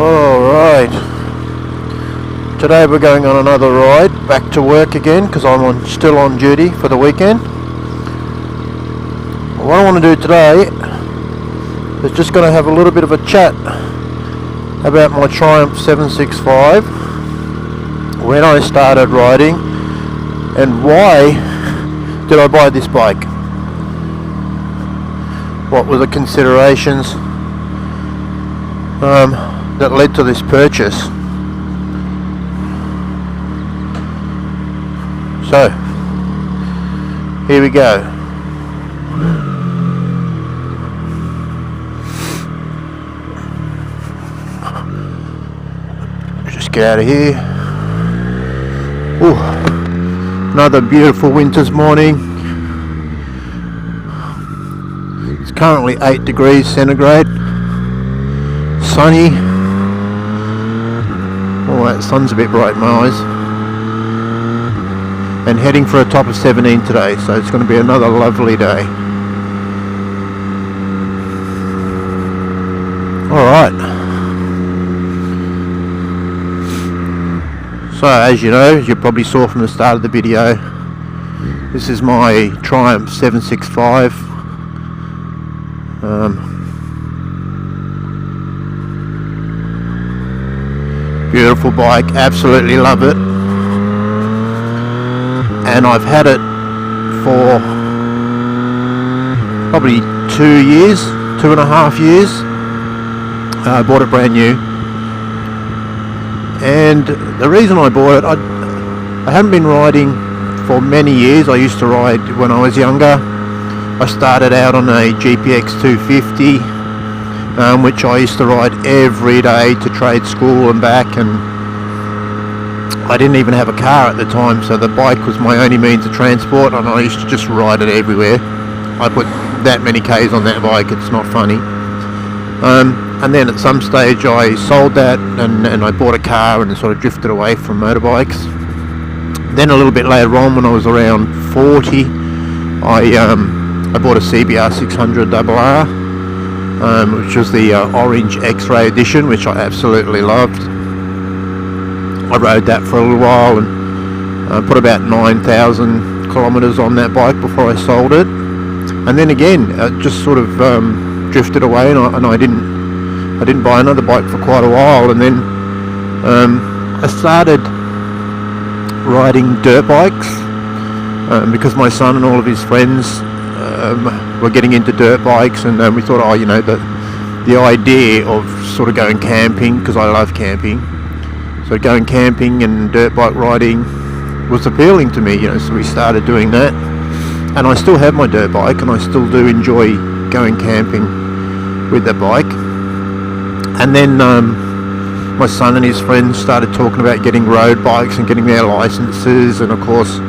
Alright, today we're going on another ride back to work again because I'm still on duty for the weekend. What I want to do today is just going to have a little bit of a chat about my Triumph 765, when I started riding and why did I buy this bike. What were the considerations that led to this purchase. So here we go. Just get out of here. Ooh, another beautiful winter's morning. It's currently 8 degrees centigrade, sunny. Oh, that sun's a bit bright in my eyes. And heading for a top of 17 today, so it's going to be another lovely day. Alright. So, as you know, as you probably saw from the start of the video, this is my Triumph 765. Beautiful bike, absolutely love it. And I've had it for probably 2 years, 2.5 years. I bought it brand new. And the reason I bought it, I haven't been riding for many years. I used to ride when I was younger. I started out on a GPX 250, which I used to ride every day to trade school and back, and I didn't even have a car at the time, so the bike was my only means of transport, and I used to just ride it everywhere. I put that many Ks on that bike, it's not funny. And then at some stage I sold that and I bought a car and sort of drifted away from motorbikes. Then a little bit later on, when I was around 40, I bought a CBR 600RR, which was the orange X-ray edition, which I absolutely loved. I rode that for a little while and put about 9,000 kilometers on that bike before I sold it. And then again, just sort of drifted away, and I didn't buy another bike for quite a while. And then I started riding dirt bikes because my son and all of his friends were getting into dirt bikes, and we thought, oh, you know, the idea of sort of going camping, because I love camping, so going camping and dirt bike riding was appealing to me, you know, so we started doing that. And I still have my dirt bike, and I still do enjoy going camping with that bike. And then my son and his friends started talking about getting road bikes and getting their licenses, and of course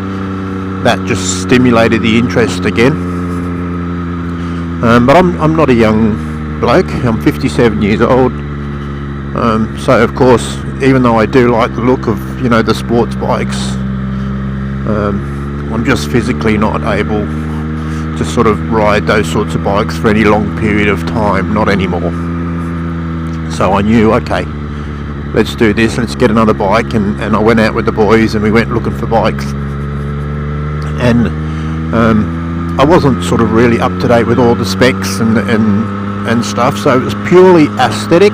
that just stimulated the interest again. But I'm not a young bloke, I'm 57 years old. So of course, even though I do like the look of, you know, the sports bikes, I'm just physically not able to sort of ride those sorts of bikes for any long period of time, not anymore. So I knew, okay, let's do this, let's get another bike, and I went out with the boys and we went looking for bikes. And I wasn't sort of really up to date with all the specs and stuff, so it was purely aesthetic.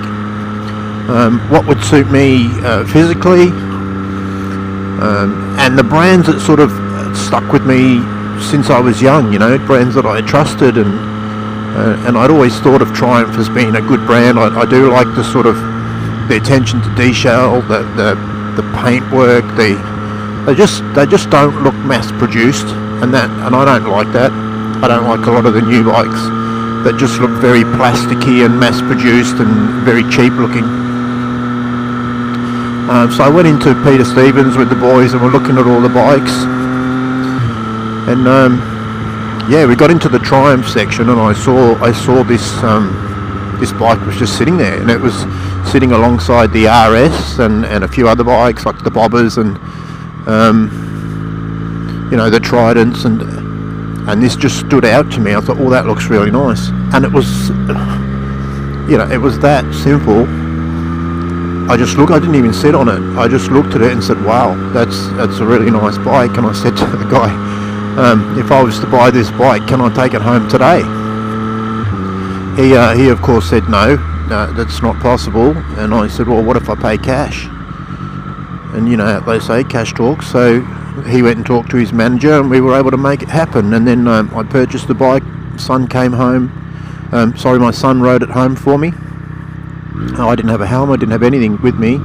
What would suit me physically, and the brands that sort of stuck with me since I was young, you know, brands that I trusted, and I'd always thought of Triumph as being a good brand. I do like the sort of the attention to detail, the paintwork. They just don't look mass produced, and I don't like that. I don't like a lot of the new bikes that just look very plasticky and mass produced and very cheap looking. So I went into Peter Stevens with the boys and we're looking at all the bikes, and yeah, we got into the Triumph section, and I saw this this bike was just sitting there, and it was sitting alongside the RS and a few other bikes like the Bobbers and you know, the Tridents, and this just stood out to me. I thought, oh, that looks really nice. And it was, you know, it was that simple. I didn't even sit on it. I just looked at it and said, wow, that's a really nice bike. And I said to the guy, if I was to buy this bike, can I take it home today? He of course said no, that's not possible. And I said, well, what if I pay cash? And you know how they say, cash talks. So he went and talked to his manager, and we were able to make it happen. And then I purchased the bike. Son came home. My son rode it home for me. I didn't have a helmet, I didn't have anything with me,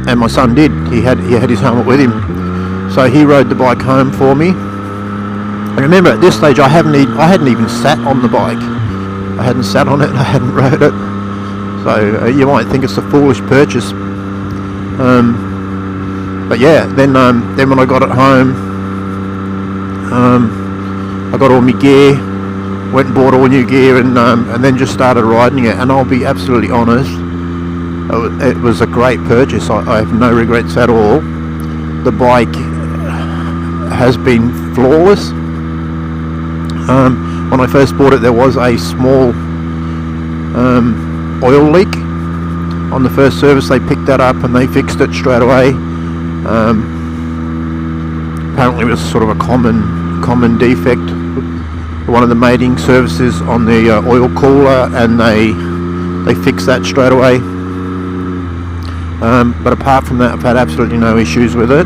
and my son did. He had his helmet with him, so he rode the bike home for me. And remember, at this stage, I hadn't even sat on the bike. I hadn't sat on it. I hadn't rode it. So you might think it's a foolish purchase, but yeah. Then when I got it home, I got all my gear. Went and bought all new gear, and then just started riding it. And I'll be absolutely honest, it was a great purchase. I have no regrets at all. The bike has been flawless. When I first bought it, there was a small oil leak. On the first service, they picked that up and they fixed it straight away. Apparently it was sort of a common defect, one of the mating services on the oil cooler, and they fixed that straight away. But apart from that, I've had absolutely no issues with it.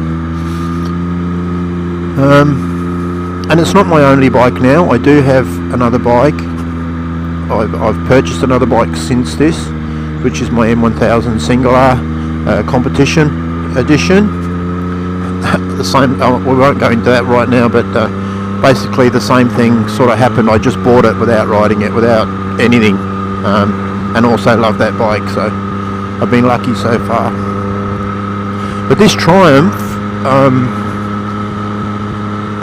And it's not my only bike now. I do have another bike. I've purchased another bike since this, which is my M1000R competition edition. The same. We won't go into that right now, but basically the same thing sort of happened. I just bought it without riding it, without anything, and also love that bike, so I've been lucky so far. But this Triumph,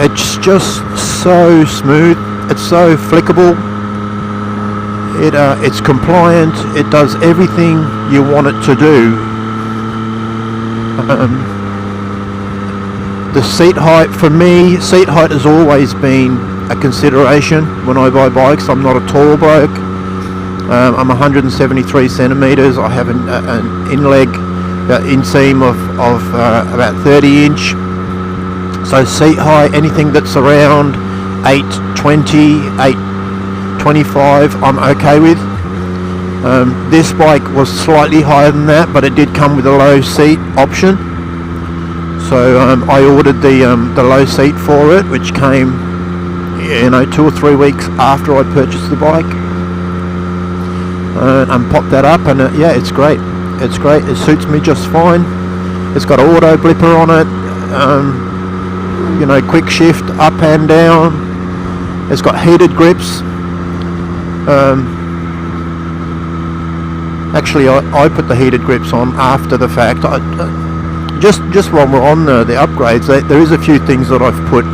it's just so smooth, it's so flickable, it's compliant, it does everything you want it to do. The seat height, for me, seat height has always been a consideration when I buy bikes. I'm not a tall bloke. I'm 173 centimeters. I have an in-leg inseam of about 30 inch. So seat height, anything that's around 820, 825, I'm okay with. This bike was slightly higher than that, but it did come with a low seat option. So I ordered the low seat for it, which came, 2 or 3 weeks after I purchased the bike, and popped that up, and yeah, it's great. It's great. It suits me just fine. It's got an auto blipper on it. Quick shift up and down. It's got heated grips. Actually, I put the heated grips on after the fact. Just while we're on the upgrades, there is a few things that I've put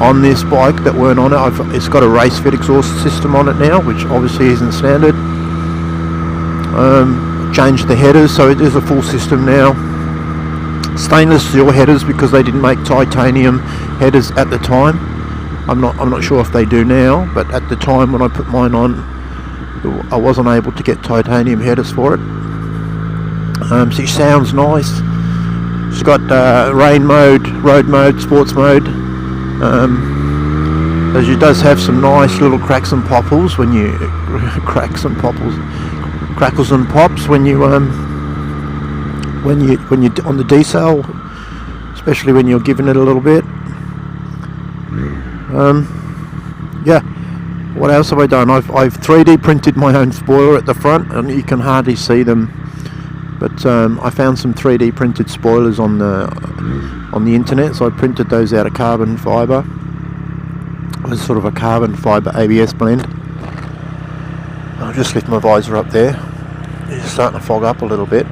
on this bike that weren't on it. It's got a race fit exhaust system on it now, which obviously isn't standard. Changed the headers, so it is a full system now. Stainless steel headers, because they didn't make titanium headers at the time. I'm not sure if they do now, but at the time when I put mine on, I wasn't able to get titanium headers for it. So it sounds nice. It's got rain mode, road mode, sports mode. As it does have some nice little cracks and popples when you crackles and pops when you on the decel, especially when you're giving it a little bit. Yeah. What else have I done? I've 3D printed my own spoiler at the front, and you can hardly see them. But I found some 3D printed spoilers on the internet, so I printed those out of carbon fibre. It was sort of a carbon fibre ABS blend. I'll just lift my visor up there. It's starting to fog up a little bit.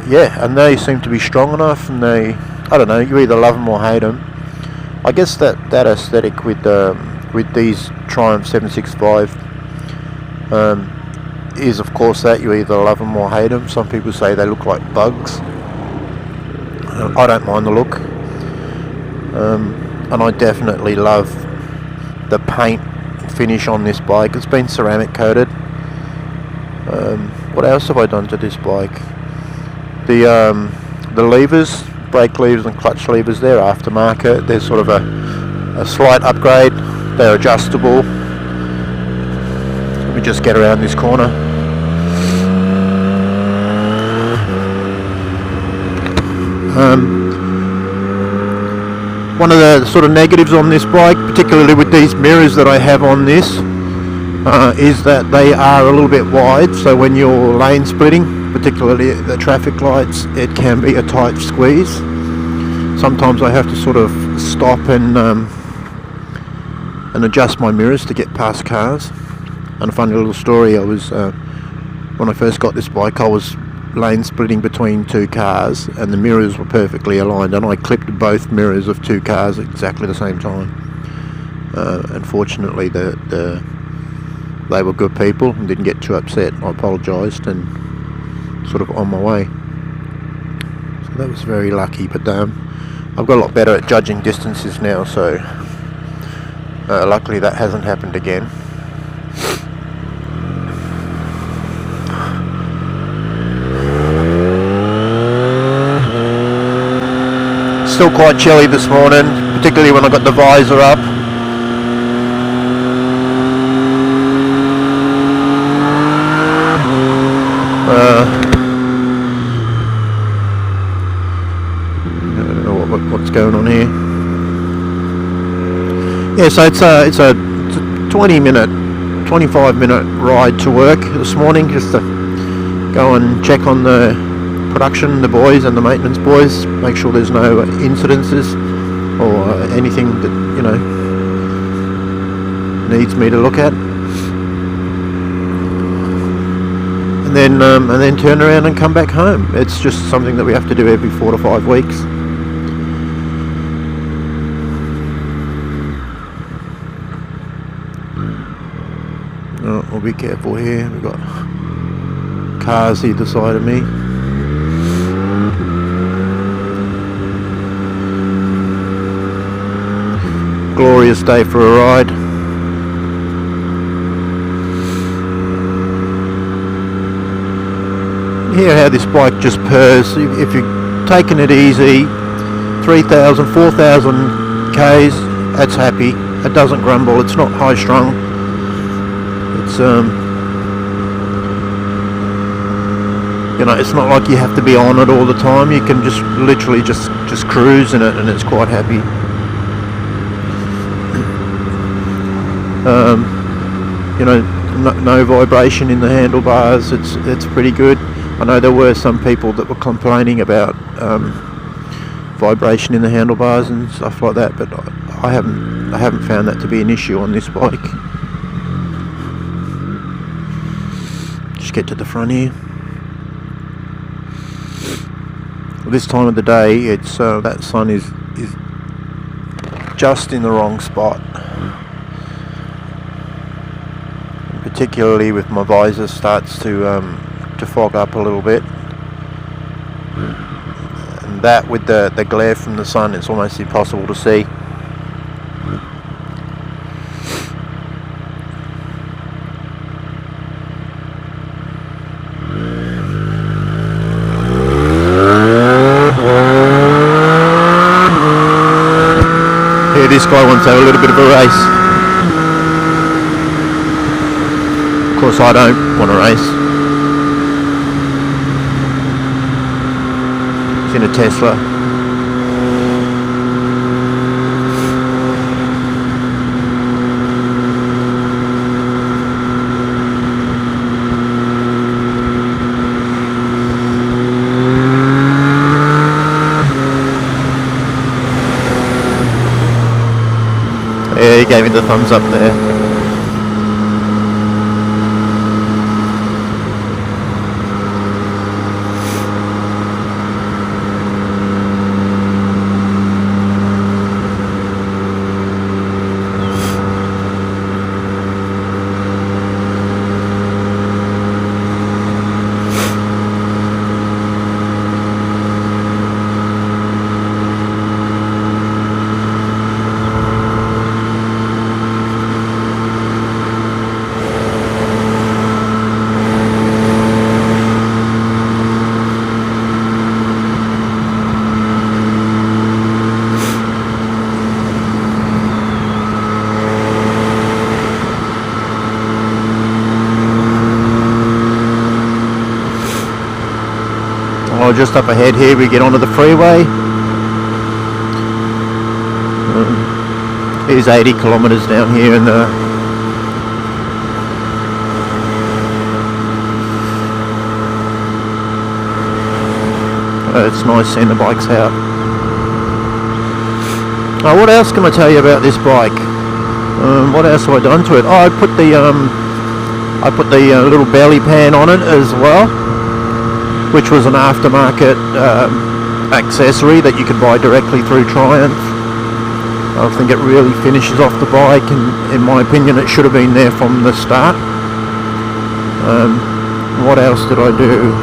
Yeah, and they seem to be strong enough, and I don't know, you either love them or hate them. I guess that aesthetic with these Triumph 765 is, of course, that you either love them or hate them. Some people say they look like bugs. I don't mind the look, and I definitely love the paint finish on this bike. It's been ceramic coated. What else have I done to this bike? The levers, brake levers and clutch levers, they're aftermarket. They're sort of a slight upgrade. They're adjustable. Let me just get around this corner. One of the sort of negatives on this bike, particularly with these mirrors that I have on this, is that they are a little bit wide, so when you're lane splitting, particularly the traffic lights, it can be a tight squeeze. Sometimes I have to sort of stop and adjust my mirrors to get past cars. And a funny little story, I was when I first got this bike, I was lane splitting between two cars and the mirrors were perfectly aligned, and I clipped both mirrors of two cars at exactly the same time. Unfortunately they were good people and didn't get too upset. I apologised and sort of on my way. So that was very lucky, but I've got a lot better at judging distances now, so luckily that hasn't happened again. Still quite chilly this morning, particularly when I got the visor up. I don't know what's going on here. Yeah, so it's a 25-minute ride to work this morning, just to go and check on the production, the boys and the maintenance boys, make sure there's no incidences or anything that, you know, needs me to look at, and then turn around and come back home. It's just something that we have to do every 4 to 5 weeks. Oh, we'll be careful here, we've got cars either side of me. Glorious day for a ride. Hear how this bike just purrs. If you're taking it easy, 3,000, 4,000 Ks, that's happy. It doesn't grumble, it's not high strung. It's you know, it's not like you have to be on it all the time. You can just literally just cruise in it and it's quite happy. You know, no vibration in the handlebars. It's pretty good. I know there were some people that were complaining about vibration in the handlebars and stuff like that, but I haven't found that to be an issue on this bike. Just get to the front here. This time of the day, it's that sun is just in the wrong spot. Particularly with my visor starts to fog up a little bit, and that with the glare from the sun, it's almost impossible to see. Here, this guy wants to have a little bit of a race. Of course I don't want to race. It's in a Tesla. Yeah, he gave me the thumbs up there. Now just up ahead here we get onto the freeway. Here's 80 kilometers down here in the it's nice seeing the bikes out. What else can I tell you about this bike? What else have I done to it? I put the little belly pan on it as well, which was an aftermarket accessory that you could buy directly through Triumph. I think it really finishes off the bike, and in my opinion it should have been there from the start. What else did I do?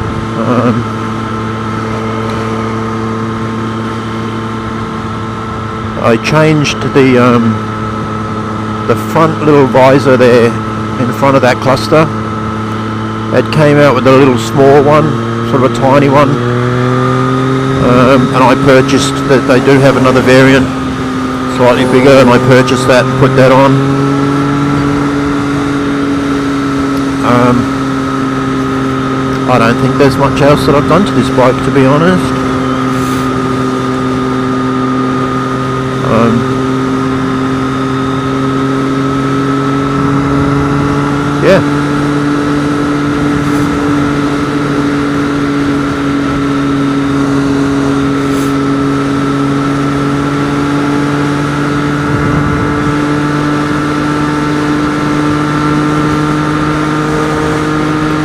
I changed the front little visor there in front of that cluster. It came out with a little small one, sort of a tiny one, and I purchased that. They do have another variant, slightly bigger, and I purchased that and put that on. I don't think there's much else that I've done to this bike, to be honest. Yeah.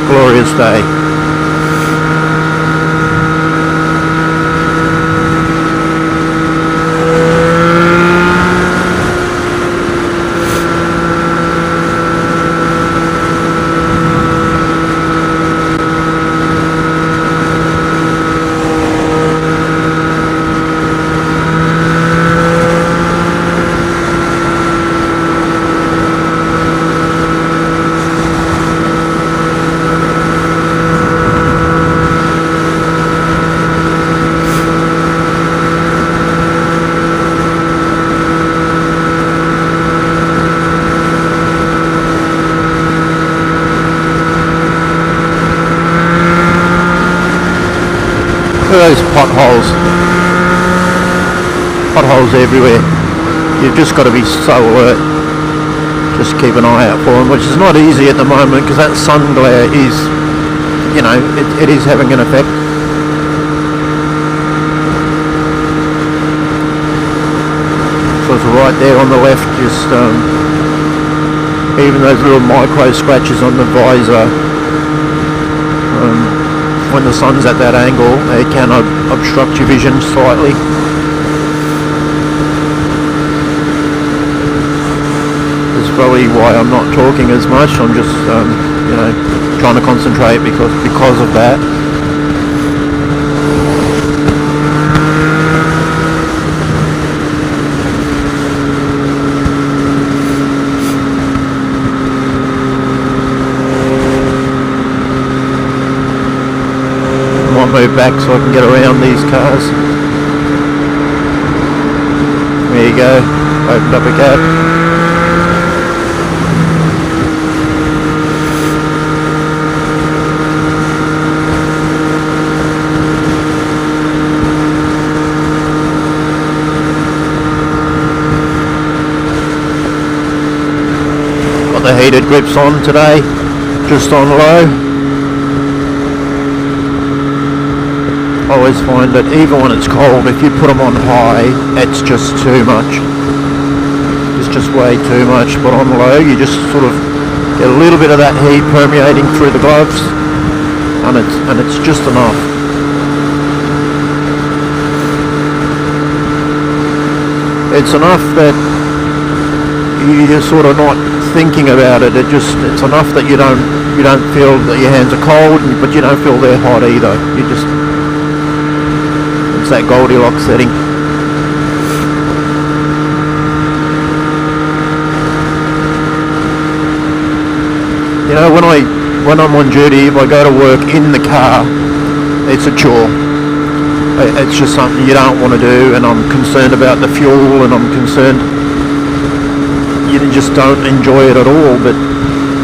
Glorious day. Those potholes everywhere. You've just got to be so alert, just keep an eye out for them, which is not easy at the moment because that sun glare is, you know, it is having an effect. So it's right there on the left, just even those little micro scratches on the visor. When the sun's at that angle, it can obstruct your vision slightly. That's probably why I'm not talking as much. I'm just, you know, trying to concentrate because of that. Move back so I can get around these cars. There you go, opened up a gap. Got the heated grips on today, just on low. I always find that even when it's cold, if you put them on high, it's just too much. It's just way too much. But on low, you just sort of get a little bit of that heat permeating through the gloves, and it's just enough. It's enough that you're sort of not thinking about it. It's enough that you don't feel that your hands are cold, but you don't feel they're hot either. It's that Goldilocks setting. You know, when I'm on duty, if I go to work in the car, it's a chore. It's just something you don't want to do, and I'm concerned about the fuel, and I'm concerned you just don't enjoy it at all. But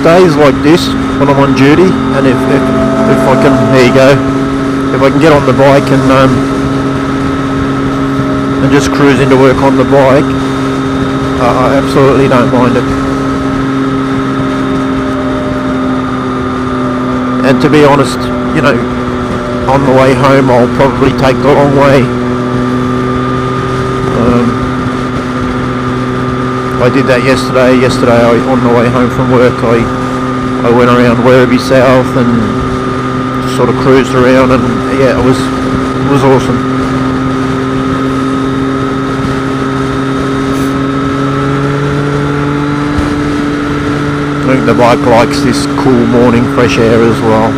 days like this, when I'm on duty, and if I can, there you go. if I can get on the bike and just cruise into work on the bike, I absolutely don't mind it. And to be honest, you know, on the way home I'll probably take the long way. I did that yesterday. On the way home from work, I went around Werribee South and sort of cruised around, and yeah, it was awesome. I think the bike likes this cool morning fresh air as well.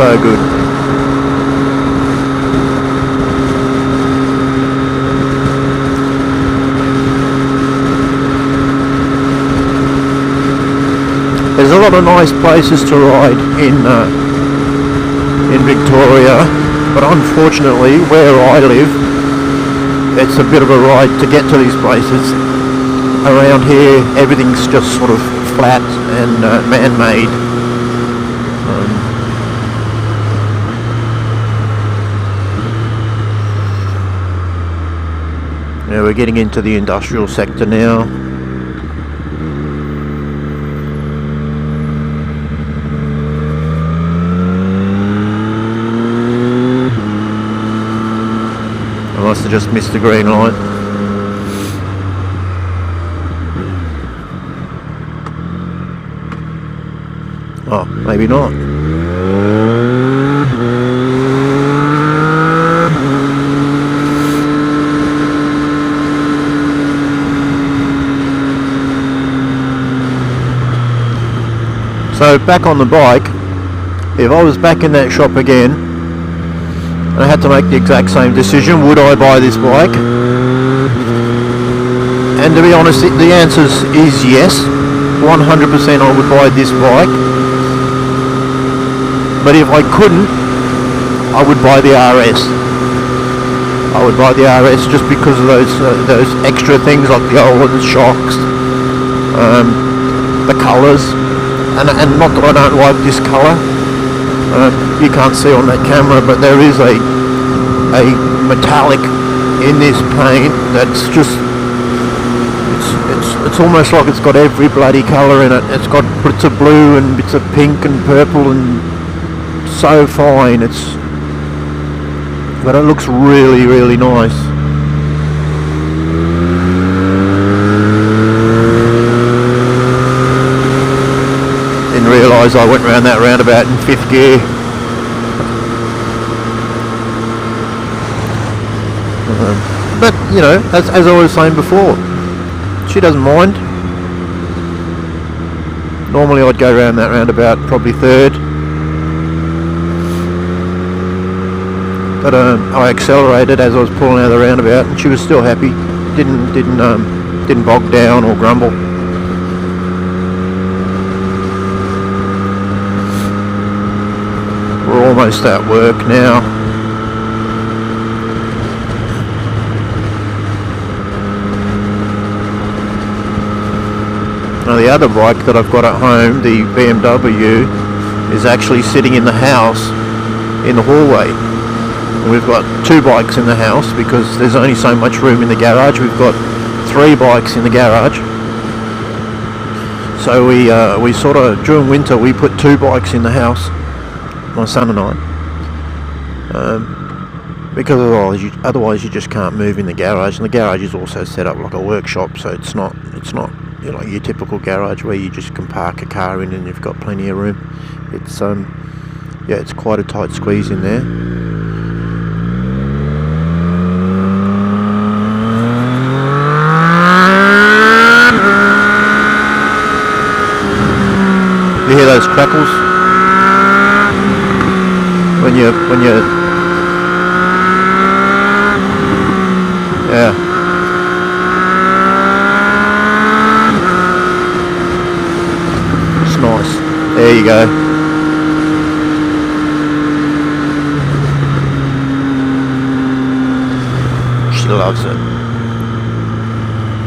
So good. There's a lot of nice places to ride in Victoria, but unfortunately where I live, it's a bit of a ride to get to these places. Around here everything's just sort of flat and man-made. Yeah, we're getting into the industrial sector now. I must have just missed the green light. Oh, maybe not. So back on the bike, if I was back in that shop again and I had to make the exact same decision, would I buy this bike? And to be honest, the answer is yes. 100% I would buy this bike. But if I couldn't, I would buy the RS. I would buy the RS just because of those extra things like the Olin shocks, the colours. And not that I don't like this colour, you can't see on that camera, but there is a metallic in this paint that's just, it's almost like it's got every bloody colour in it. It's got bits of blue and bits of pink and purple and so fine. But it looks really, really nice. Realise I went round that roundabout in 5th gear. But you know, as I was saying before, she doesn't mind. Normally I'd go round that roundabout probably 3rd, but I accelerated as I was pulling out of the roundabout, and she was still happy. Didn't bog down or grumble. Almost at work now. Now the other bike that I've got at home, the BMW, is actually sitting in the house in the hallway. And we've got 2 bikes in the house because there's only so much room in the garage. We've got 3 bikes in the garage. So we sort of, during winter, we put 2 bikes in the house, my son and I, because otherwise you just can't move in the garage, and the garage is also set up like a workshop, so it's not you know, your typical garage where you just can park a car in and you've got plenty of room. It's yeah, it's quite a tight squeeze in there. You hear those crackles? When you yeah. It's nice. There you go. loves it.